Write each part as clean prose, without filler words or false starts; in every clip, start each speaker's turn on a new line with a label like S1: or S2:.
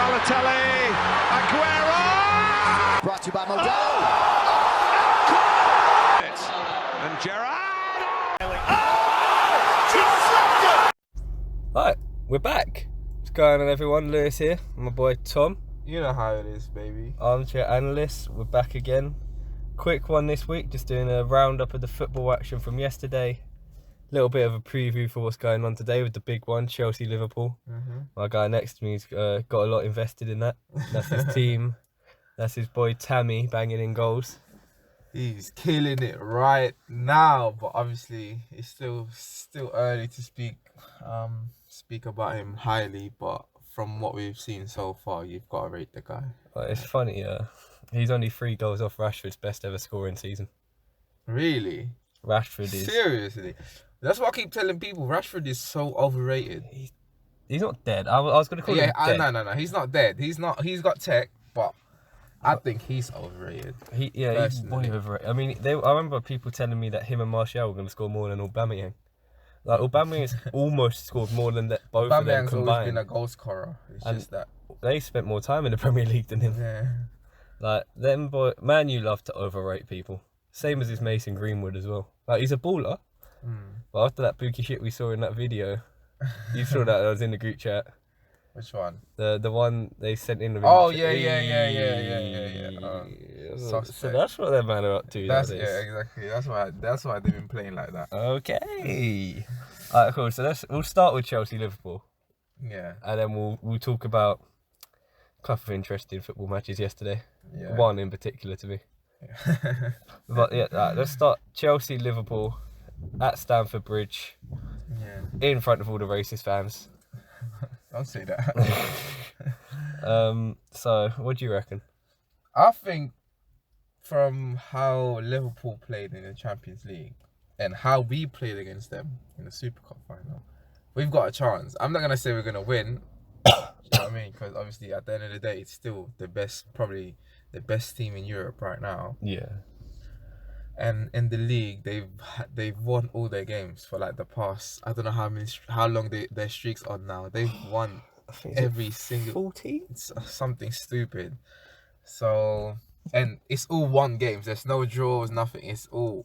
S1: Balotelli, Aguero!
S2: Brought to you by Modelo.
S1: And Gerrard!
S3: Right, we're back. What's going on, everyone? Lewis here, my boy Tom.
S4: You know how it is, baby.
S3: Armchair analyst. We're back again. Quick one this week, just doing a roundup of the football action from yesterday. Little bit of a preview for what's going on today with the big one, Chelsea-Liverpool. My guy next to me's got a lot invested in that. That's his team. That's his boy Tammy banging in goals.
S4: He's killing it right now, but obviously it's still early to speak about him highly. But from what we've seen so far, you've got to rate the guy.
S3: It's funny, he's only 3 goals off Rashford's best ever scoring season.
S4: Really?
S3: Rashford is...
S4: Seriously? That's what I keep telling people. Rashford is so overrated.
S3: He's not dead. I was going to call him dead.
S4: No. He's not dead. He's not. He's got tech, but I think he's overrated.
S3: He's way overrated. I mean, I remember people telling me that him and Martial were going to score more than Aubameyang. Like, Aubameyang's almost scored more than both of them combined.
S4: Always been a goal scorer. It's just that
S3: they spent more time in the Premier League than him.
S4: Yeah.
S3: Like, Man U love to overrate people. Same as this Mason Greenwood as well. Like, he's a baller. But after that bookie shit we saw in that video, you saw that I was in the group chat.
S4: Which one?
S3: The one they sent in.
S4: Oh yeah.
S3: So that's what that man are up to.
S4: Yeah, exactly. That's why they've been playing like that.
S3: Okay. Alright, cool. So we'll start with Chelsea-Liverpool.
S4: Yeah.
S3: And then we'll talk about a couple of interesting football matches yesterday.
S4: Yeah.
S3: One in particular to me.
S4: Yeah.
S3: But yeah, let's start Chelsea-Liverpool at Stamford Bridge.
S4: Yeah.
S3: In front of all the racist fans.
S4: Don't say that.
S3: So what do you reckon?
S4: I think from how Liverpool played in the Champions League and how we played against them in the Super Cup final, we've got a chance. I'm not gonna say we're gonna win. You know what I mean? Because obviously at the end of the day, it's still probably the best team in Europe right now.
S3: Yeah.
S4: And in the league, they've won all their games for like the past. I don't know how long their streaks are now. They've won every single
S3: 14,
S4: something stupid. So, and it's all one games. There's no draws, nothing. It's all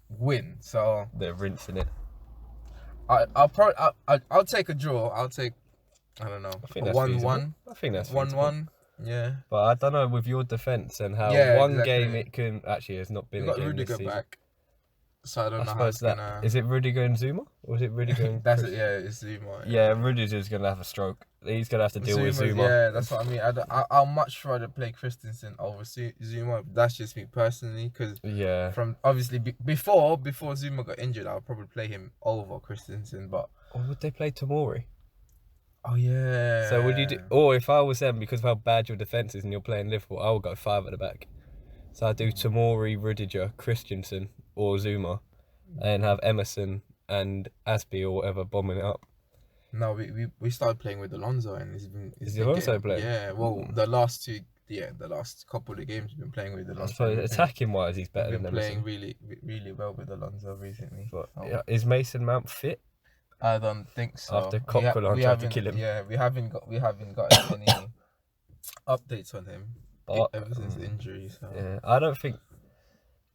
S4: win. So
S3: they're rinsing it.
S4: I'll take a draw. I don't know.
S3: I think that's
S4: 1-1.
S3: I think that's
S4: 1-1. Yeah.
S3: But I don't know with your defence and how one game it can actually has not been.
S4: We've got
S3: a game
S4: Rudiger
S3: this season.
S4: back. So I don't know how
S3: suppose
S4: it's gonna...
S3: Is it Rudiger and Zuma? Or is it Rudiger and
S4: That's it, yeah, it's Zuma.
S3: Yeah, Rudiger's going to have a stroke. He's going to have to deal with Zuma.
S4: Yeah, that's what I mean. I'll much rather play Christensen over Zuma. That's just me personally. Because from obviously before Zuma got injured, I'll probably play him over Christensen. But
S3: or would they play Tomori?
S4: Oh yeah.
S3: So would you do? Or if I was them, because of how bad your defence is and you're playing Liverpool, I would go 5 at the back. So I'd do Tomori, Rudiger, Christensen, or Zuma, and have Emerson and Aspie or whatever bombing it up.
S4: No, we started playing with Alonso, and
S3: Is he also playing?
S4: Yeah, well, the last couple of games we've been playing with Alonso.
S3: So attacking wise, he's better than
S4: Emerson.
S3: Emerson.
S4: Playing really well with Alonso recently.
S3: But is Mason Mount fit?
S4: I don't think so.
S3: After Coquelin tried to kill him.
S4: Yeah, we haven't got any updates on him ever since the injury. So.
S3: Yeah, I don't think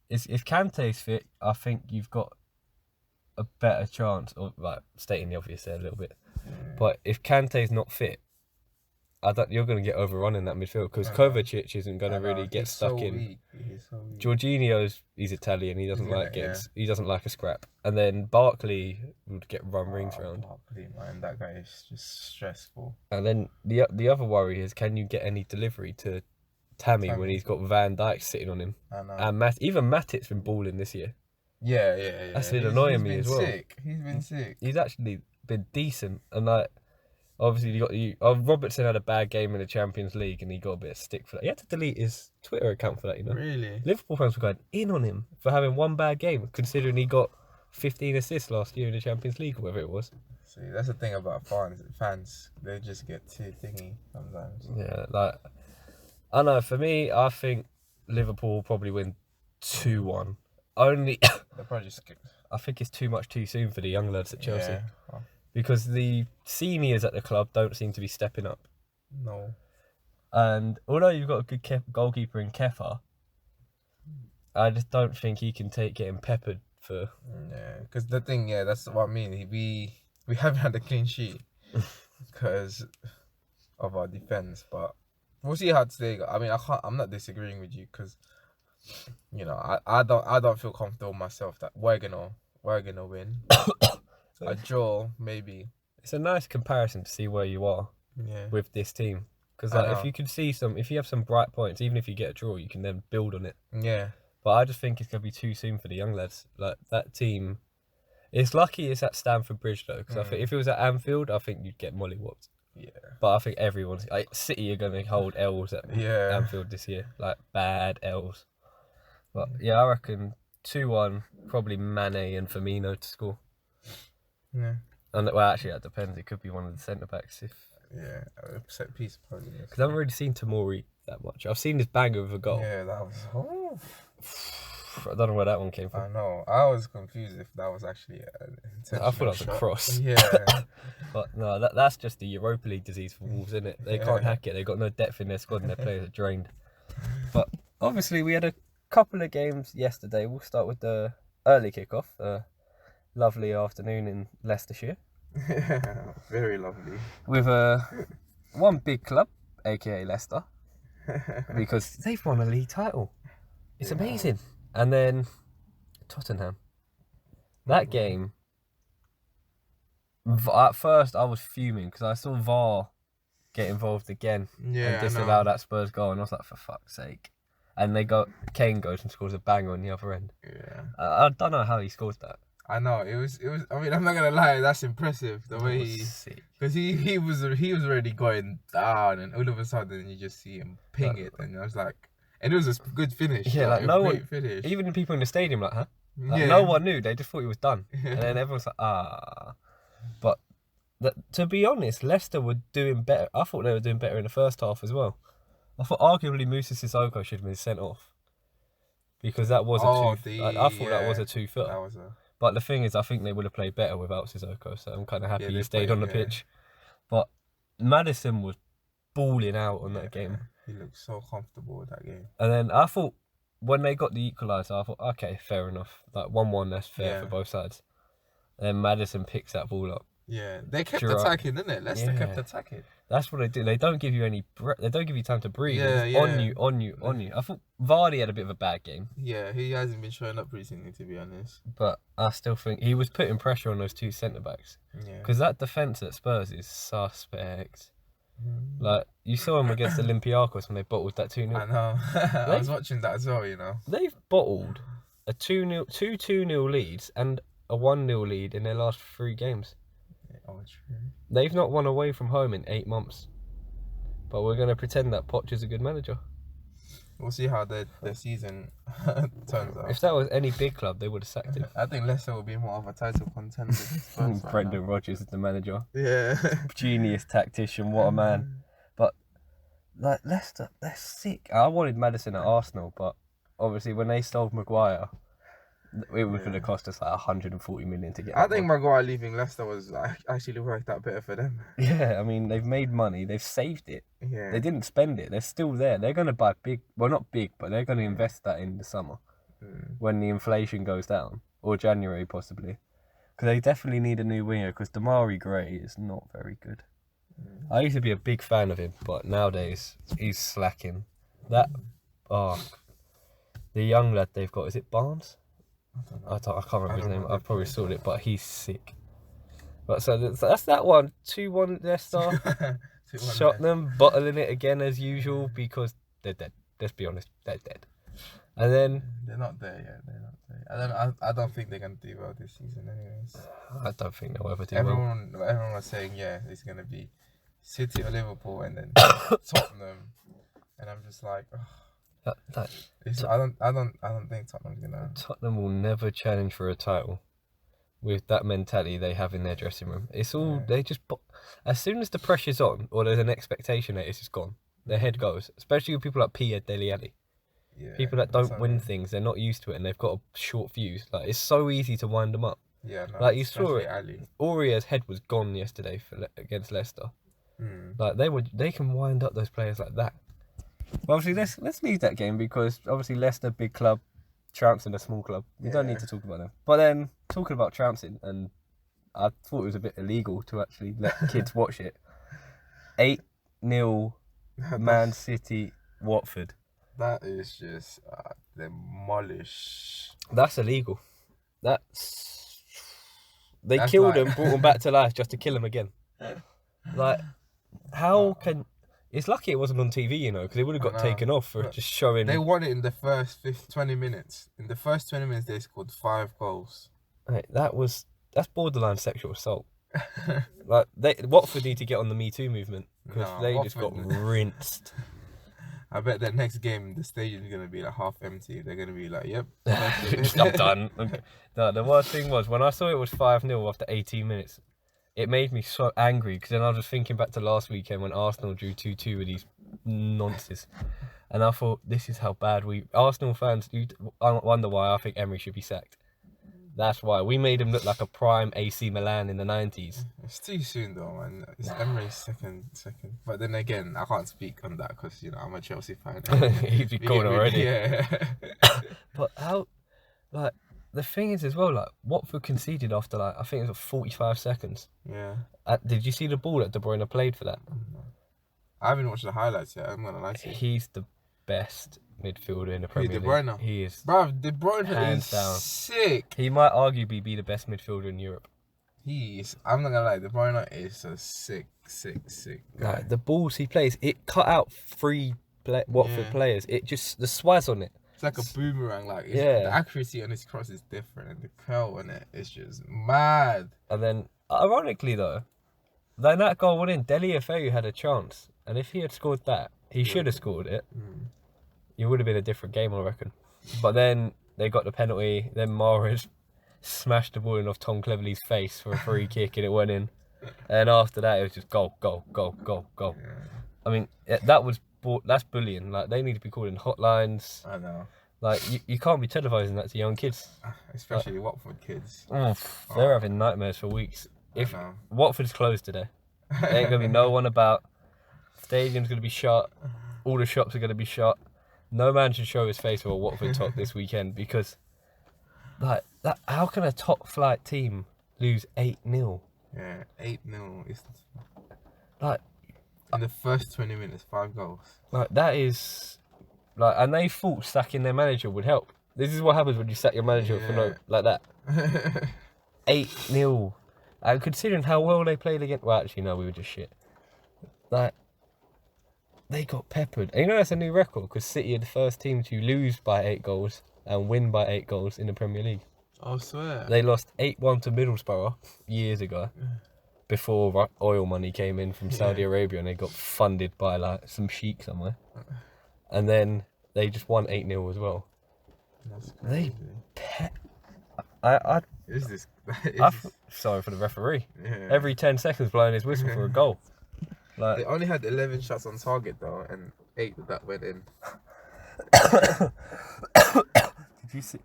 S3: if Kante's fit, I think you've got a better chance of like stating the obvious there a little bit. But if Kante's not fit, you're going to get overrun in that midfield because Kovacic isn't going to really get stuck in.
S4: He's so weak.
S3: Jorginho's he's Italian. He doesn't like games. He doesn't like a scrap. And then Barkley would get run rings around.
S4: Barkley, man, that guy is just stressful.
S3: And then the other worry is, can you get any delivery to Tammy when he's got Van Dijk sitting on him?
S4: I know.
S3: And even Matip's been balling this year.
S4: Yeah.
S3: That's been annoying me as well.
S4: He's been sick.
S3: He's actually been decent, and like obviously Robertson had a bad game in the Champions League, and he got a bit of stick for that. He had to delete his Twitter account for that, you know.
S4: Really?
S3: Liverpool fans were going in on him for having one bad game, considering he got 15 assists last year in the Champions League, or whatever it was.
S4: See, that's the thing about fans. They just get too thingy sometimes.
S3: Yeah, like I know. For me, I think Liverpool will probably win 2-1. Only
S4: They're probably just...
S3: I think it's too much too soon for the young lads at Chelsea.
S4: Yeah. Oh.
S3: Because the seniors at the club don't seem to be stepping up.
S4: No.
S3: And although you've got a good goalkeeper in Kepa, I just don't think he can take getting peppered for.
S4: Yeah, because the thing, that's what I mean. We haven't had a clean sheet because of our defense, but we'll see how today goes. I mean, I'm not disagreeing with you because I don't feel comfortable myself that we're gonna win. A draw maybe.
S3: It's a nice comparison to see where you are with this team. Because if you can if you have some bright points, even if you get a draw, you can then build on it.
S4: Yeah.
S3: But I just think it's going to be too soon for the young lads. Like, that team, it's lucky it's at Stamford Bridge, though. Because I think if it was at Anfield, I think you'd get mollywopped.
S4: Yeah.
S3: But I think everyone's... Like, City are going to hold L's at Anfield this year. Like, bad L's. But, yeah, I reckon 2-1, probably Mane and Firmino to score.
S4: Yeah.
S3: And, well, actually, that depends. It could be one of the centre-backs.
S4: Yeah, a set piece probably.
S3: Because I haven't really seen Tomori that much. I've seen his banger with a goal.
S4: Yeah, that was... Oh.
S3: I don't know where that one came from.
S4: I know. I was confused if that was actually an intentional
S3: I thought that was a cross.
S4: Yeah.
S3: But no, that's just the Europa League disease for Wolves, isn't it? They can't hack it. They've got no depth in their squad and their players are drained. But obviously we had a couple of games yesterday. We'll start with the early kickoff. Lovely afternoon in Leicestershire.
S4: Yeah, very lovely.
S3: With one big club, aka Leicester, because they've won a league title. It's amazing. And then Tottenham. That game, at first I was fuming because I saw VAR get involved again and disallow that Spurs goal, and I was like, for fuck's sake. And Kane goes and scores a banger on the other end.
S4: Yeah.
S3: I don't know how he scores that.
S4: I know it was. I mean, I'm not gonna lie. That's impressive. The way because he was already going down, and all of a sudden you just see him ping it, and I was like, and it was a good finish.
S3: Yeah, like no one,
S4: finish.
S3: Even the people in the stadium, like, huh? Like,
S4: Yeah.
S3: no one knew. They just thought he was done, and then everyone's like, ah. But to be honest, Leicester were doing better. I thought they were doing better in the first half as well. I thought arguably Moussa Sissoko should have been sent off because that was I thought that was a 2-foot.
S4: That was a.
S3: But the thing is, I think they would have played better without Sissoko, so I'm kind of happy he stayed on the pitch. But Maddison was balling out on that game.
S4: He looked so comfortable with that game.
S3: And then I thought, when they got the equaliser, I thought, okay, fair enough. Like 1-1, that's fair for both sides. And then Maddison picks that ball up.
S4: Yeah, they kept attacking, didn't it? Leicester kept attacking.
S3: That's what they do. They don't give you they don't give you time to breathe.
S4: Yeah,
S3: It's on you. I thought Vardy had a bit of a bad game.
S4: Yeah, he hasn't been showing up recently, to be honest.
S3: But I still think he was putting pressure on those two centre-backs.
S4: Yeah.
S3: Because that defence at Spurs is suspect. Like, you saw him against Olympiacos when they bottled that 2-0.
S4: I know. I was watching that as well,
S3: They've bottled a 2-0 leads and a 1-0 lead in their last 3 games.
S4: Oh, true.
S3: They've not won away from home in 8 months. But we're going to pretend that Poch is a good manager.
S4: We'll see how their season turns out.
S3: If that was any big club, they would have sacked him.
S4: I think Leicester will be more of a title contender than Spurs.
S3: Brendan Rodgers is the manager.
S4: Yeah.
S3: Genius tactician, what a man. But, like, Leicester, they're sick. I wanted Maddison at Arsenal, but obviously when they sold Maguire, it was going to cost us like 140 million to get.
S4: I think Maguire leaving Leicester was actually worked out better for them.
S3: Yeah, I mean, they've made money, they've saved it.
S4: Yeah.
S3: They didn't spend it, they're still there. They're going to buy not big, but they're going to invest that in the summer when the inflation goes down, or January possibly. Because they definitely need a new winger, because Damari Gray is not very good. I used to be a big fan of him, but nowadays he's slacking. The young lad they've got, is it Barnes? I can't remember his name. I've probably saw it, but he's sick. But so that's that one. 2-1 Leicester. Tottenham bottling it again as usual because they're dead. Let's be honest, they're dead. And then
S4: they're not there yet. They're not there. I don't think they're gonna do well this season, anyways.
S3: I don't think they'll ever do
S4: well. Everyone was saying it's gonna be City or Liverpool and then Tottenham, and I'm just like. I don't think Tottenham's gonna.
S3: Tottenham will never challenge for a title with that mentality they have in their dressing room. It's all they just. As soon as the pressure's on or there's an expectation that it's just gone, their head goes. Especially with people like Pierre Dela. People that don't win things, they're not used to it, and they've got a short fuse. Like, it's so easy to wind them up.
S4: Yeah, no,
S3: like you saw it.
S4: Ali.
S3: Aurier's head was gone yesterday against Leicester. Like they can wind up those players like that. Well, obviously, let's leave that game because obviously Leicester, big club, trouncing a small club. We don't need to talk about them. But then, talking about trouncing, and I thought it was a bit illegal to actually let kids watch it. 8-0 Man City, Watford.
S4: That is just demolish.
S3: That's illegal. They
S4: That's
S3: killed
S4: like-
S3: him, brought him back to life just to kill him again. Like, how can... It's lucky it wasn't on TV, you know, because it would have got taken off for just showing...
S4: They won it in the first 20 minutes. In the first 20 minutes, they scored 5 goals.
S3: Right, that's borderline sexual assault. Like, Watford need to get on the Me Too movement because they just got rinsed.
S4: I bet their next game, the stadium's going to be like half empty. They're going to be like, yep.
S3: I'm done. Okay. No, the worst thing was when I saw it was 5-0 after 18 minutes, it made me so angry because then I was just thinking back to last weekend when Arsenal drew 2-2 with these nonsense. And I thought, this is how bad Arsenal fans, I wonder why I think Emery should be sacked. That's why. We made him look like a prime AC Milan in the 90s.
S4: It's too soon though, man. It's Emery's second. But then again, I can't speak on that because, you know, I'm a Chelsea fan.
S3: He'd be gone already.
S4: Yeah.
S3: But how, like, the thing is as well, like, Watford conceded after, like, I think it was 45 seconds.
S4: Yeah.
S3: Did you see the ball that De Bruyne played for that?
S4: I haven't watched the highlights yet. I'm going to lie to you.
S3: He's the best midfielder in the Premier
S4: De
S3: League.
S4: Bruyne?
S3: He is.
S4: Bruv, De Bruyne
S3: Hands
S4: is
S3: down.
S4: sick.
S3: He might arguably be the best midfielder in Europe.
S4: I'm not going to lie, De Bruyne is a sick guy.
S3: Like, the balls he plays, it cut out 3 Watford players. It just, the swaz on it.
S4: It's like a boomerang. Like, the accuracy on his cross is different, and the curl on it is just mad.
S3: And then, ironically though, then that goal went in. Dela had a chance, and if he had scored that, he should have scored it. It would have been a different game, I reckon. But then they got the penalty. Then Mahrez smashed the ball in off Thom Cleverley's face for a free kick, and it went in. And after that, it was just goal.
S4: Yeah.
S3: I mean, that's bullying. Like, they need to be called in hotlines.
S4: I know.
S3: Like, you can't be televising that to young kids.
S4: Especially Watford kids.
S3: They're having nightmares for weeks. If Watford's closed today, there ain't gonna be no one about. Stadium's gonna be shut. All the shops are gonna be shut. No man should show his face for a Watford top this weekend because, like, that. How can a top flight team lose 8-0?
S4: Yeah, 8-0.
S3: Like,
S4: in the first 20 minutes, 5 goals.
S3: Like, that is, like, and they thought sacking their manager would help. This is what happens when you sack your manager for like that. 8-0. And considering how well they played against, well, actually no, we were just shit. Like, they got peppered. And you know that's a new record because City are the first team to lose by 8 goals and win by 8 goals in the Premier League.
S4: I swear.
S3: They lost 8-1 to Middlesbrough years ago, before oil money came in from Saudi Arabia and they got funded by like some sheik somewhere. And then they just won 8-0 as well.
S4: That's crazy.
S3: Sorry for the referee.
S4: Yeah.
S3: Every 10 seconds blowing his whistle for a goal. Like,
S4: They only had 11 shots on target though, and 8 of that went in.
S3: Did you see?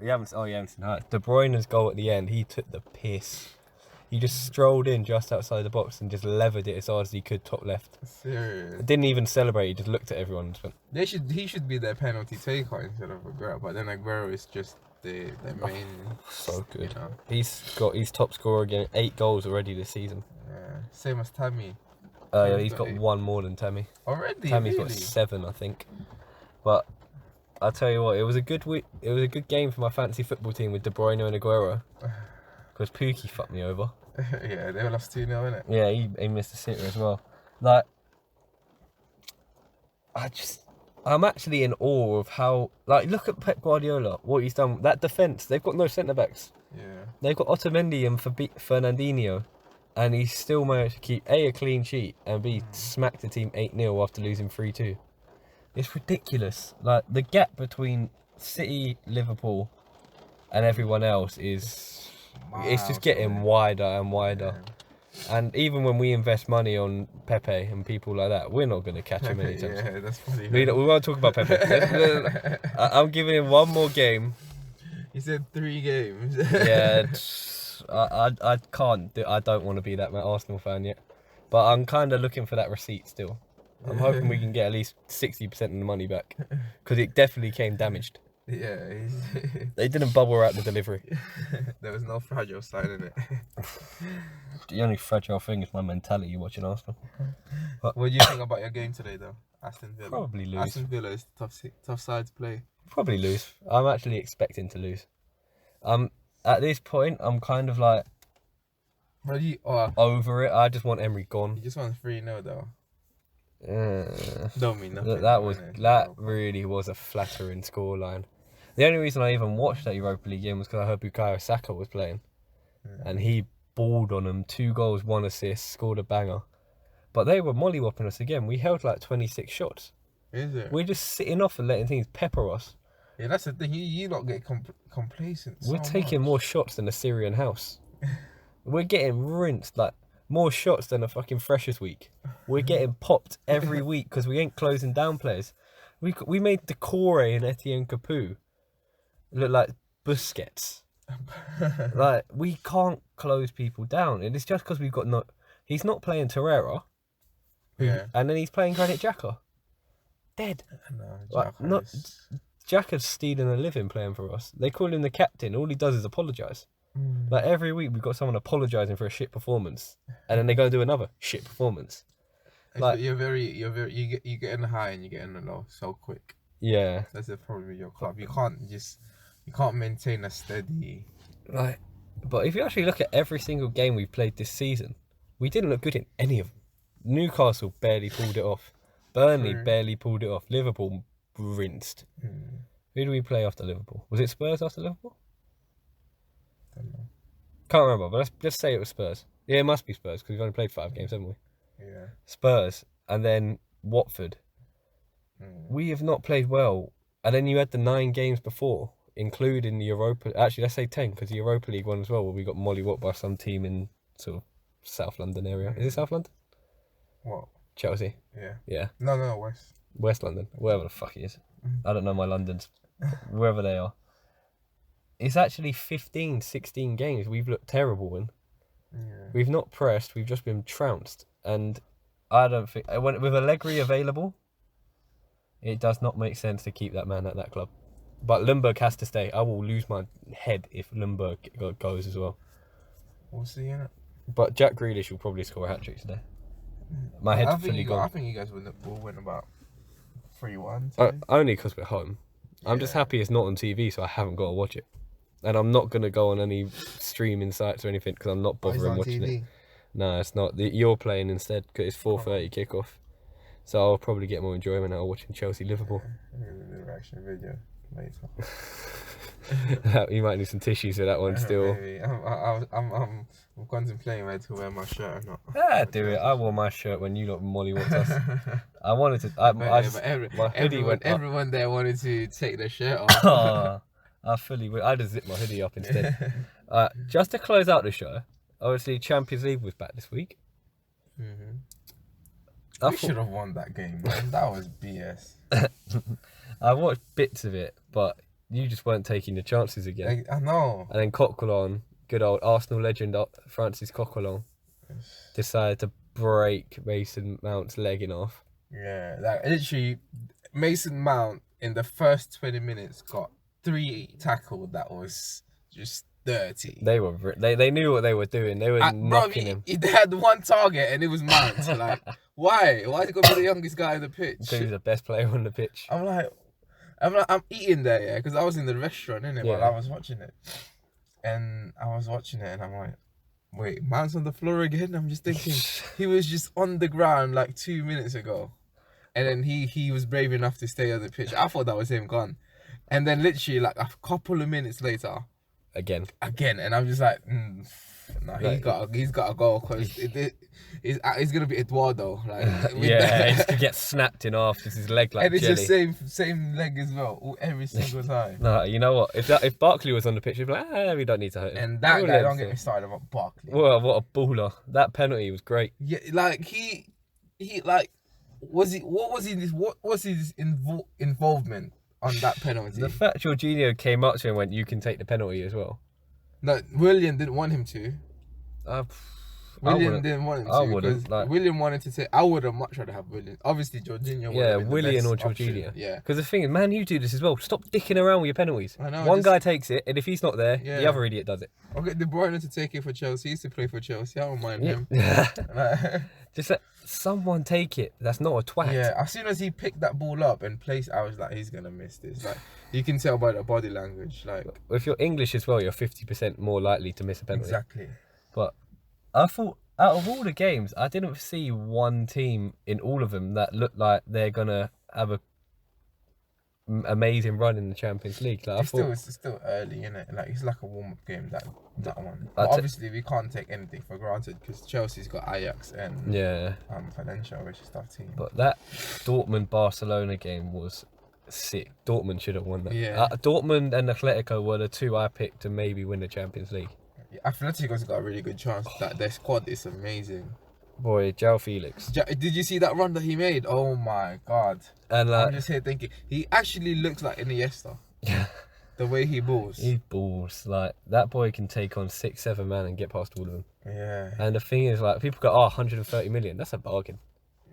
S3: You haven't seen that. De Bruyne's goal at the end. He took the piss. He just strolled in just outside the box and just levered it as hard as he could, top left.
S4: Serious.
S3: Didn't even celebrate. He just looked at everyone and just went,
S4: He should be their penalty taker instead of Aguero, but then Aguero is just their main.
S3: so good.
S4: You know.
S3: He's got his top scorer again. 8 goals already this season.
S4: Yeah. Same as Tammy.
S3: He's got 1 more than Tammy.
S4: Already.
S3: Tammy's
S4: really?
S3: got 7, I think. But I'll tell you what, it was a good week. It was a good game for my fantasy football team with De Bruyne and Aguero. Because Pookie fucked me over.
S4: Yeah, they lost 2-0, innit?
S3: Yeah, he missed a sitter as well. Like, I'm actually in awe of how, like, look at Pep Guardiola, what he's done. That defence, they've got no centre-backs.
S4: Yeah.
S3: They've got Otamendi and Fernandinho, and he's still managed to keep A, a clean sheet, and B, smack the team 8-0 after losing 3-2. It's ridiculous. Like, the gap between City, Liverpool, and everyone else is... It's just getting wider and wider. Yeah. And even when we invest money on Pepe and people like that, we're not going to catch him anytime soon.
S4: Yeah, that's funny.
S3: We won't talk about Pepe. I'm giving him 1 more game.
S4: He said 3 games.
S3: Yeah, I can't. I don't want to be that Arsenal fan yet. But I'm kind of looking for that receipt still. I'm hoping we can get at least 60% of the money back because it definitely came damaged.
S4: Yeah,
S3: They didn't bubble out the delivery.
S4: there was no fragile side in it.
S3: The only fragile thing is my mentality watching Arsenal.
S4: What do you think about your game today, though? Aston Villa.
S3: Probably lose.
S4: Aston Villa is tough side to play.
S3: Probably lose. I'm actually expecting to lose. At this point, I'm kind of like over it. I just want Emery gone.
S4: You just want 3-0 though. Don't mean nothing.
S3: That really was a flattering scoreline. The only reason I even watched that Europa League game was because I heard Bukayo Saka was playing, and he balled on them. 2 goals, 1 assist, scored a banger. But they were mollywhopping us again. We held like 26 shots.
S4: Is it?
S3: We're just sitting off and letting teams pepper us.
S4: Yeah, that's the thing. You lot get complacent.
S3: We're taking more shots than a Syrian house. We're getting rinsed, like more shots than a fucking Freshers week. We're getting popped every week because we ain't closing down players. We made Decore and Etienne Capoue look like Busquets. Like, we can't close people down, and it's just because we've got no. He's not playing Torreira.
S4: Yeah.
S3: And then he's playing Granit Xhaka. Dead.
S4: No,
S3: Xhaka's stealing a living playing for us. They call him the captain. All he does is apologise. Like, every week we've got someone apologising for a shit performance, and then they go and do another shit performance. Like,
S4: you get in the high and you get in the low so quick.
S3: Yeah.
S4: That's the problem with your club. You can't maintain a steady.
S3: Like, but if you actually look at every single game we've played this season, we didn't look good in any of them. Newcastle barely pulled it off. Burnley barely pulled it off. Liverpool rinsed. Who do we play after Liverpool? Was it Spurs after Liverpool?
S4: Don't know.
S3: Can't remember, but let's say it was Spurs. Yeah, it must be Spurs because we've only played 5 games, haven't we?
S4: Yeah.
S3: Spurs and then Watford. We have not played well. And then you had the 9 games before, including the Europa. Actually, let's say 10 because the Europa League one as well, where we got mollywhopped by some team in sort of South London area. Is it South London?
S4: What?
S3: Chelsea.
S4: Yeah.
S3: Yeah.
S4: No,
S3: West London, wherever the fuck it is. I don't know my Londons, wherever they are. It's actually 15, 16 games we've looked terrible in.
S4: Yeah.
S3: We've not pressed, we've just been trounced. And I don't think, with Allegri available, it does not make sense to keep that man at that club. But Lundberg has to stay. I will lose my head if Lundberg goes as well.
S4: We'll see, innit?
S3: But Jack Grealish will probably score a hat-trick today. My head's fully gone.
S4: I think you guys will win about 3-1.
S3: Only because we're home. I'm just happy it's not on TV, so I haven't got to watch it. And I'm not going to go on any streaming sites or anything because I'm not bothering watching it. No, it's not. You're playing instead because it's 4:30 kickoff. So I'll probably get more enjoyment out of watching Chelsea-Liverpool.
S4: The reaction video later.
S3: You might need some tissues for that one still.
S4: Maybe. I'm contemplating whether to wear my shirt or
S3: not. Do it. I wore my shirt when you lot mollywhopped us. I wanted to. My hoodie went up.
S4: Everyone there wanted to take their shirt off.
S3: I just zipped my hoodie up instead. Just to close out the show, obviously Champions League was back this week.
S4: We should have won that game, man. That was BS.
S3: I watched bits of it, but you just weren't taking your chances again.
S4: I know.
S3: And then Coquelin, good old Arsenal legend Francis Coquelin, decided to break Mason Mount's leg in half.
S4: Yeah, like literally, Mason Mount in the first 20 minutes got 3 tackles that was just dirty.
S3: They knew what they were doing. They were knocking him.
S4: They had one target and it was Mount. Like, why? Why is he got to be the youngest guy on the pitch?
S3: So he's the best player on the pitch.
S4: I'm eating there, yeah, because I was in the restaurant, innit, while I was watching it. And I was watching it and I'm like, wait, Mount's on the floor again? I'm just thinking, he was just on the ground like 2 minutes ago. And then he was brave enough to stay on the pitch. I thought that was him gone. And then literally like a couple of minutes later, again, and I'm just like, no, he's got to go because it's gonna be Eduardo. Like,
S3: he's to get snapped in half because his leg like
S4: and it's
S3: jelly.
S4: the same leg as well every single time.
S3: No, you know what? If Barkley was on the pitch, he'd be like, we don't need to hurt him.
S4: And that guy, don't get me started about Barkley.
S3: Well, what a baller! That penalty was great.
S4: Yeah, like he like what was his involvement on that penalty?
S3: The fact Jorginho came up to him and went, "You can take the penalty as well."
S4: No, Willian didn't want him to. William didn't want him
S3: I
S4: to
S3: wouldn't,
S4: because
S3: like-
S4: William wanted to take. I would have much rather have William. Obviously, Jorginho. would
S3: Yeah,
S4: have been the
S3: Willian or
S4: best option.
S3: Jorginho.
S4: Yeah.
S3: Because the thing is, man, you do this as well. Stop dicking around with your penalties.
S4: I know,
S3: One
S4: just-
S3: guy takes it, and if he's not there, the
S4: Yeah.
S3: other idiot does it.
S4: I'll get De Bruyne to take it for Chelsea. He used to play for Chelsea. I don't mind him.
S3: Just let someone take it. That's not a twat.
S4: Yeah, as soon as he picked that ball up and placed, I was like, he's gonna miss this. Like, you can tell by the body language. Like,
S3: If you're English as well, you're 50% more likely to miss a penalty.
S4: exactly.
S3: But I thought, out of all the games, I didn't see one team in all of them that looked like they're gonna have a amazing run in the Champions League. Like,
S4: It's still early, innit? Like, it's like a warm up game, that one. But obviously, we can't take anything for granted because Chelsea's got Ajax and
S3: yeah.
S4: Valencia, which is a tough team.
S3: But that Dortmund-Barcelona game was sick. Dortmund should have won that.
S4: Yeah.
S3: Dortmund and Atletico were the two I picked to maybe win the Champions League.
S4: Atletico's got a really good chance. That their squad is amazing.
S3: Boy, João Felix.
S4: Did you see that run that he made? Oh my god!
S3: And
S4: I'm just here thinking, he actually looks like Iniesta.
S3: yeah,
S4: The way he balls.
S3: he balls. Like, that boy can take on 6-7 man and get past all of them.
S4: Yeah.
S3: And the thing is, like, people go, 130 million. That's a bargain.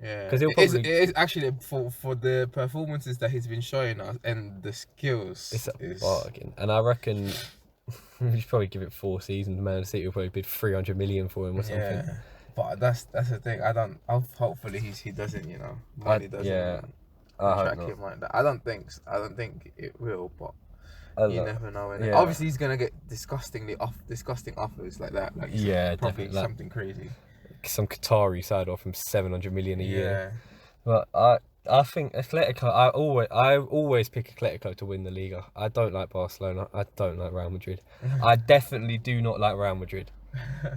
S4: Yeah.
S3: 'Cause he'll
S4: It is actually for the performances that he's been showing us and the skills.
S3: It's a bargain. And I reckon we should probably give it 4 seasons. Man City will probably bid 300 million for him or something.
S4: Yeah. But that's the thing. Hopefully he doesn't. Money doesn't.
S3: yeah. I hope
S4: Track
S3: not.
S4: him like that. I don't think it will, but you never know. Innit?
S3: Yeah.
S4: Obviously, he's gonna get disgusting offers like that. Like,
S3: Yeah,
S4: probably
S3: definitely.
S4: something crazy.
S3: Some Qatari side off him 700 million a year.
S4: Yeah.
S3: But I think Atletico. I always pick Atletico to win the Liga. I don't like Barcelona. I don't like Real Madrid. I definitely do not like Real Madrid.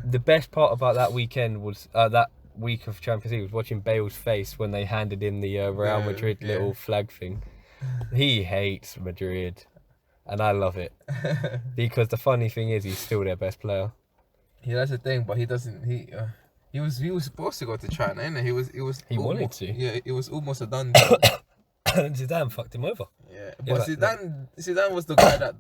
S3: The best part about that weekend was that week of Champions League was watching Bale's face when they handed in the Real Madrid little flag thing. He hates Madrid, and I love it because the funny thing is he's still their best player.
S4: Yeah, that's the thing. But he doesn't. He was supposed to go to China, innit? He
S3: wanted to.
S4: Yeah, it was almost a done deal.
S3: And Zidane fucked him over.
S4: Yeah,
S3: Yeah,
S4: but
S3: like-
S4: Zidane was the guy that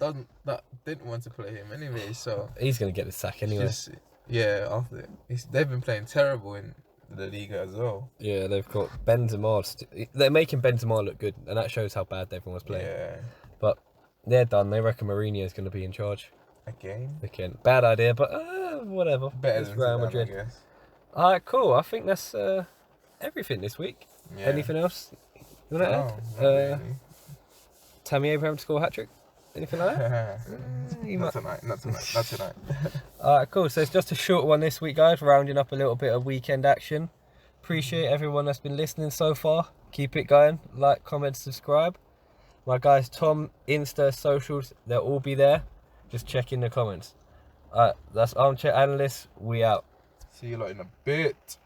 S4: didn't want to play him anyway. So
S3: He's gonna get the sack anyway.
S4: after they've been playing terrible in the Liga as well.
S3: Yeah, they've got Benzema. They're making Benzema look good, and that shows how bad everyone was playing.
S4: Yeah,
S3: But they're done. They reckon Mourinho's going to be in charge
S4: again.
S3: again. Bad idea, but whatever.
S4: Better
S3: It's
S4: than
S3: Real
S4: Zidane,
S3: Madrid.
S4: I guess.
S3: All right, cool. I think that's everything this week.
S4: Yeah.
S3: Anything else you want to
S4: No,
S3: add?
S4: not really.
S3: Tammy Abraham to score a hat-trick? Anything like that?
S4: Not tonight.
S3: Alright, cool. So it's just a short one this week, guys. Rounding up a little bit of weekend action. Appreciate everyone that's been listening so far. Keep it going. Like, comment, subscribe. My guys, Thom, Insta, socials, they'll all be there. Just check in the comments. Alright, that's Armchair Analyst. We out.
S4: See you lot in a bit.